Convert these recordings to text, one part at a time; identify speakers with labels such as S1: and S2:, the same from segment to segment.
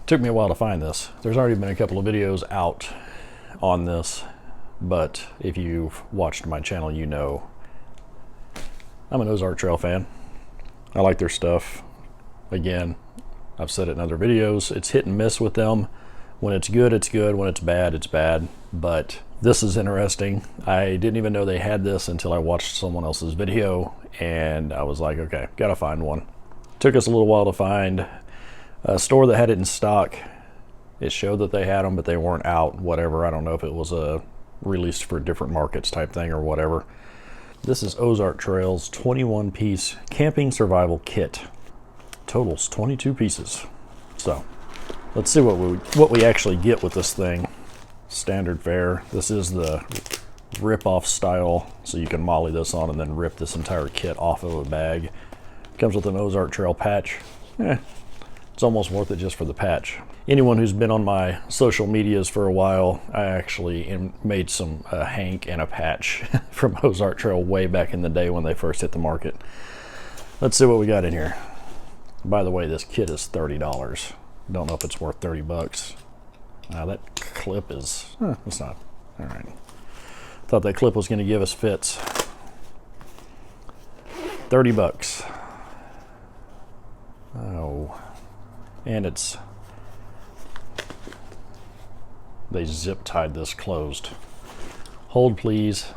S1: Took me a while to find this. There's already been a couple of videos out on this, but if you've watched my channel, you know I'm an Ozark Trail fan. I like their stuff. Again, I've said it in other videos, it's hit and miss with them. When it's good, it's good. When it's bad, it's bad. But this is interesting. I didn't even know they had this until I watched someone else's video, and I was like, okay, gotta find one. Took us a little while to find a store that had it in stock. It showed that they had them, but they weren't out, whatever. I don't know if it was a released for different markets type thing or whatever. This is Ozark Trail's 21-piece camping survival kit. Totals 22 pieces. So let's see what we actually get with this thing. Standard fare. This is the rip-off style, so you can molly this on and then rip this entire kit off of a bag. Comes with an Ozark Trail patch. It's almost worth it just for the patch. Anyone who's been on my social medias for a while, I actually made some hank and a patch from Ozark Trail way back in the day when they first hit the market. Let's see what we got in here. By the way, this kit is $30. Don't know if it's worth 30 bucks. That clip is, it's not. All right. Thought that clip was going to give us fits. 30 bucks. Oh. And they zip tied this closed. Hold please.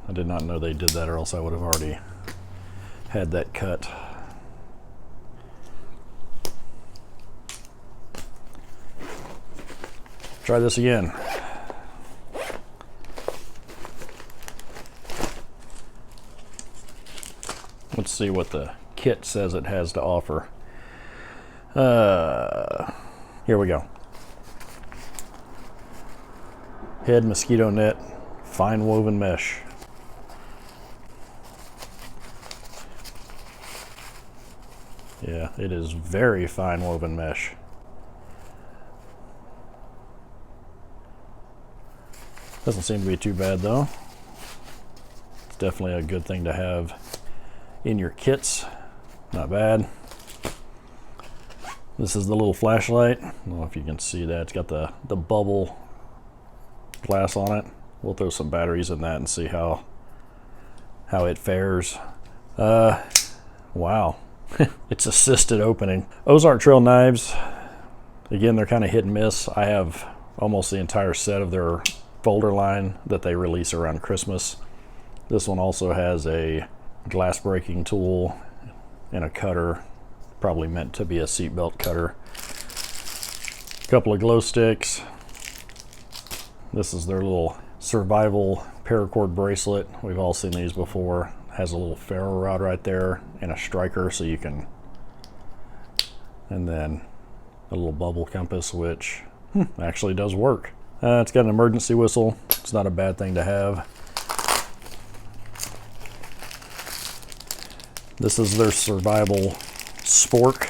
S1: I did not know they did that, or else I would have already had that cut. Try this again. Let's see what the kit says it has to offer. Here we go. Head mosquito net, fine woven mesh. Yeah, it is very fine woven mesh. Doesn't seem to be too bad though. It's definitely a good thing to have in your kits. Not bad. This is the little flashlight. I don't know if you can see that. It's got the bubble glass on it. We'll throw some batteries in that and see how it fares. Wow. It's assisted opening. Ozark Trail knives, again, they're kind of hit and miss. I have almost the entire set of their folder line that they release around Christmas. This one also has a glass breaking tool and a cutter, probably meant to be a seatbelt cutter. A couple of glow sticks. This is their little survival paracord bracelet. We've all seen these before. Has a little ferro rod right there and a striker, so you can, and then a little bubble compass, which actually does work. It's got an emergency whistle. It's not a bad thing to have. This is their survival spork.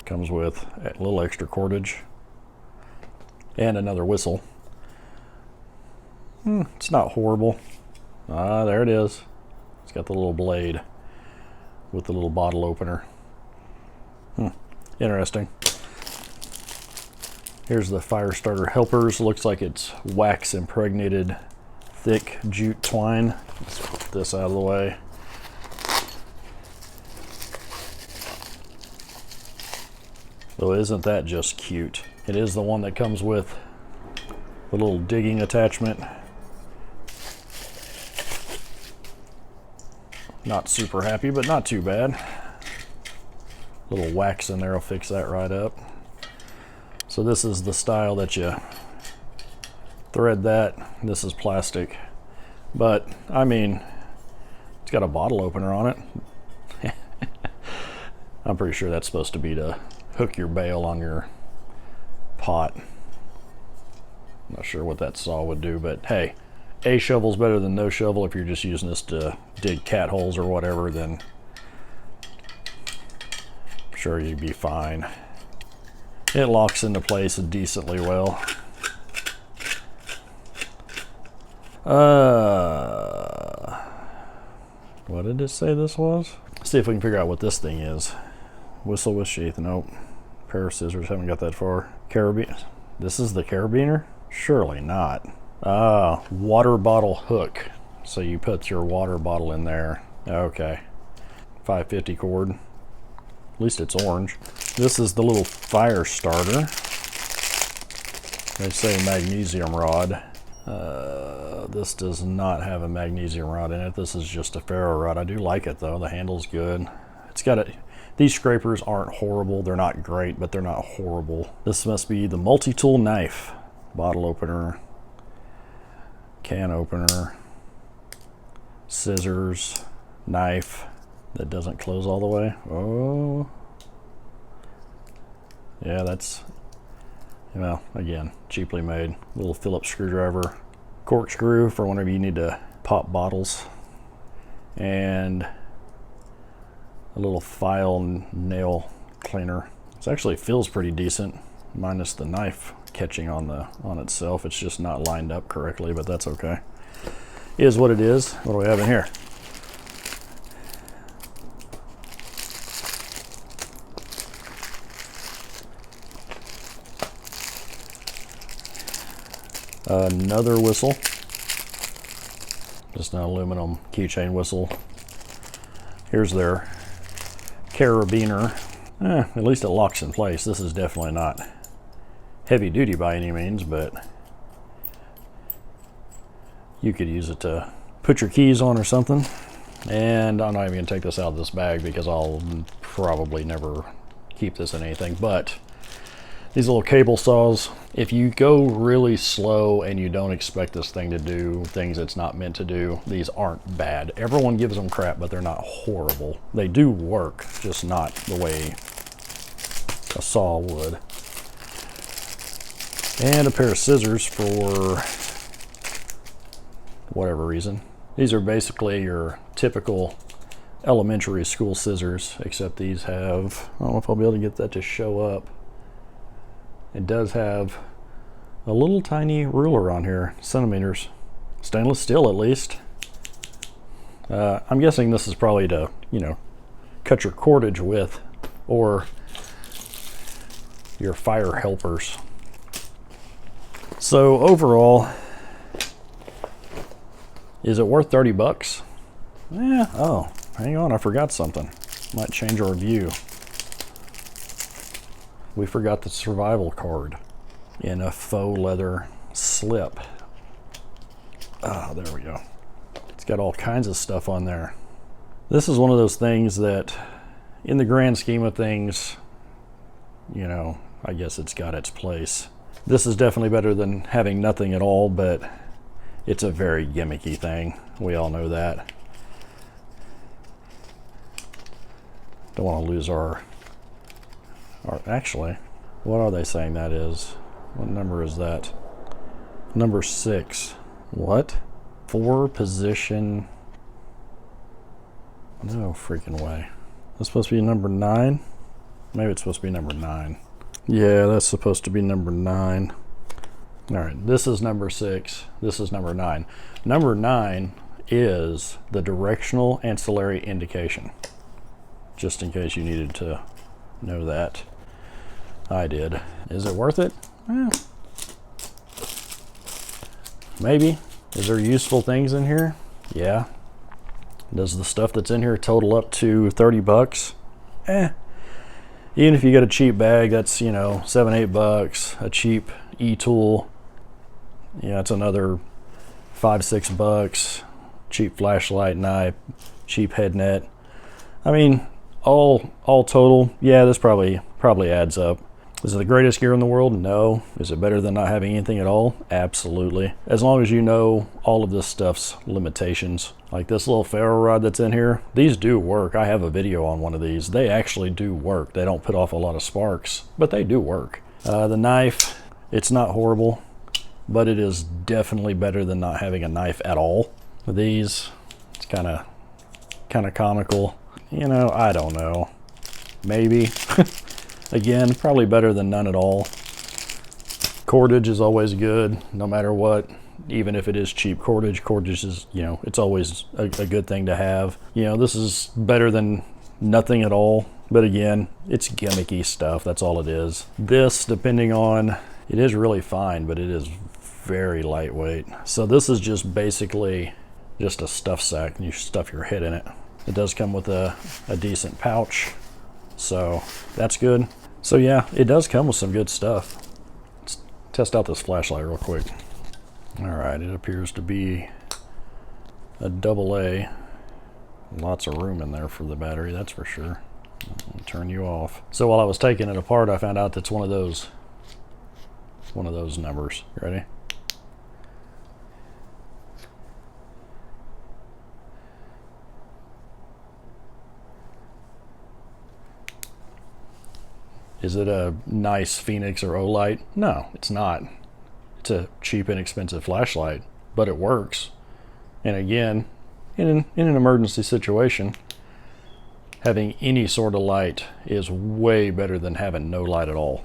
S1: Comes with a little extra cordage and another whistle. It's not horrible. There it is. It's got the little blade with the little bottle opener. Interesting. Here's the fire starter helpers. Looks like it's wax impregnated thick jute twine. Let's put this out of the way. So isn't that just cute? It is the one that comes with the little digging attachment. Not super happy, but not too bad. Little wax in there will fix that right up. So this is the style that you thread that. This is plastic, but I mean, it's got a bottle opener on it. I'm pretty sure that's supposed to be to hook your bail on your pot. I'm not sure what that saw would do, but hey, a shovel's better than no shovel. If you're just using this to dig cat holes or whatever, then I'm sure you'd be fine. It locks into place decently well. What did it say this was? Let's see if we can figure out what this thing is. Whistle with sheath, nope. Pair of scissors, haven't got that far. Carabiner, this is the carabiner? Surely not. Ah, water bottle hook. So you put your water bottle in there. Okay. 550 cord. At least it's orange. This is the little fire starter. They say magnesium rod. This does not have a magnesium rod in it. This is just a ferro rod. I do like it though. The handle's good. It's got a, these scrapers aren't horrible. They're not great, but they're not horrible. This must be the multi-tool knife. Bottle opener, can opener, scissors, knife that doesn't close all the way. Oh, yeah, that's, well, again, cheaply made. Little Phillips screwdriver, corkscrew for whenever you need to pop bottles, and a little file nail cleaner. It actually feels pretty decent, minus the knife catching on itself. It's just not lined up correctly, but that's okay. It is what it is. What do we have in here? Another whistle, just an aluminum keychain whistle. Here's their carabiner. At least it locks in place. This is definitely not heavy duty by any means, but you could use it to put your keys on or something. And I'm not even gonna take this out of this bag because I'll probably never keep this in anything, but these little cable saws, if you go really slow and you don't expect this thing to do things it's not meant to do, these aren't bad. Everyone gives them crap, but they're not horrible. They do work, just not the way a saw would. And a pair of scissors for whatever reason. These are basically your typical elementary school scissors, except these have, I don't know if I'll be able to get that to show up. It does have a little tiny ruler on here, centimeters. Stainless steel at least. I'm guessing this is probably to, you know, cut your cordage with, or your fire helpers. So overall, is it worth 30 bucks? Yeah, oh, hang on, I forgot something. Might change our view. We forgot the survival card in a faux leather slip. Ah, there we go. It's got all kinds of stuff on there. This is one of those things that, in the grand scheme of things, you know, I guess it's got its place. This is definitely better than having nothing at all, but it's a very gimmicky thing. We all know that. Don't want to lose our actually, what are they saying that is? What number is that? Number 6. What? 4 position. No freaking way. That's supposed to be number 9? Maybe it's supposed to be number 9. Yeah, that's supposed to be number 9. All right, this is number 6. This is number 9. Number 9 is the directional ancillary indication. Just in case you needed to know that. I did. Is it worth it? Maybe. Is there useful things in here? Yeah. Does the stuff that's in here total up to 30 bucks? Even if you get a cheap bag, that's, you know, 7-8 bucks. A cheap e-tool, yeah, it's another 5-6 bucks. Cheap flashlight knife, cheap head net. I mean, all total, yeah, this probably adds up. Is it the greatest gear in the world? No. Is it better than not having anything at all? Absolutely. As long as you know all of this stuff's limitations. Like this little ferro rod that's in here, these do work. I have a video on one of these. They actually do work. They don't put off a lot of sparks, but they do work. The knife, it's not horrible, but it is definitely better than not having a knife at all. With these, it's kind of comical. You know, I don't know. Maybe. Again, probably better than none at all. Cordage is always good, no matter what. Even if it is cheap cordage is, you know, it's always a good thing to have. You know, this is better than nothing at all. But again, it's gimmicky stuff. That's all it is. This, depending on, it is really fine, but it is very lightweight. So this is just basically just a stuff sack, and you stuff your head in it. It does come with a decent pouch, so that's good. So yeah, it does come with some good stuff. Let's test out this flashlight real quick. All right, it appears to be a AA. Lots of room in there for the battery, that's for sure. I'll turn you off. So while I was taking it apart, I found out that's one of those numbers. You ready? Is it a nice Phoenix or Olight? No, it's not. It's a cheap, inexpensive flashlight, but it works. And again, in an emergency situation, having any sort of light is way better than having no light at all.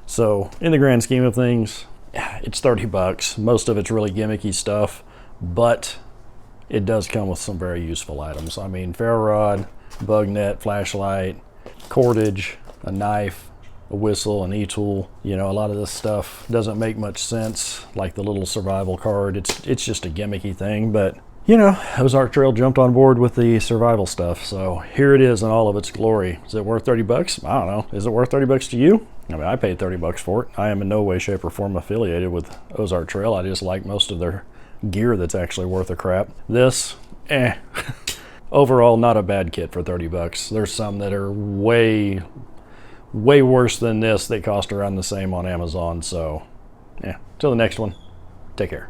S1: So in the grand scheme of things, it's 30 bucks. Most of it's really gimmicky stuff, but it does come with some very useful items. I mean, ferro rod, bug net, flashlight, cordage, a knife, a whistle, an e-tool. You know, a lot of this stuff doesn't make much sense, like the little survival card. It's just a gimmicky thing, but you know, Ozark Trail jumped on board with the survival stuff, so here it is in all of its glory. Is it worth 30 bucks? I don't know. Is it worth 30 bucks to you? I mean, I paid 30 bucks for it. I am in no way, shape, or form affiliated with Ozark Trail. I just like most of their gear that's actually worth a crap. This, overall, not a bad kit for 30 bucks. There's some that are way worse than this. They cost around the same on Amazon, so yeah. Till the next one, take care.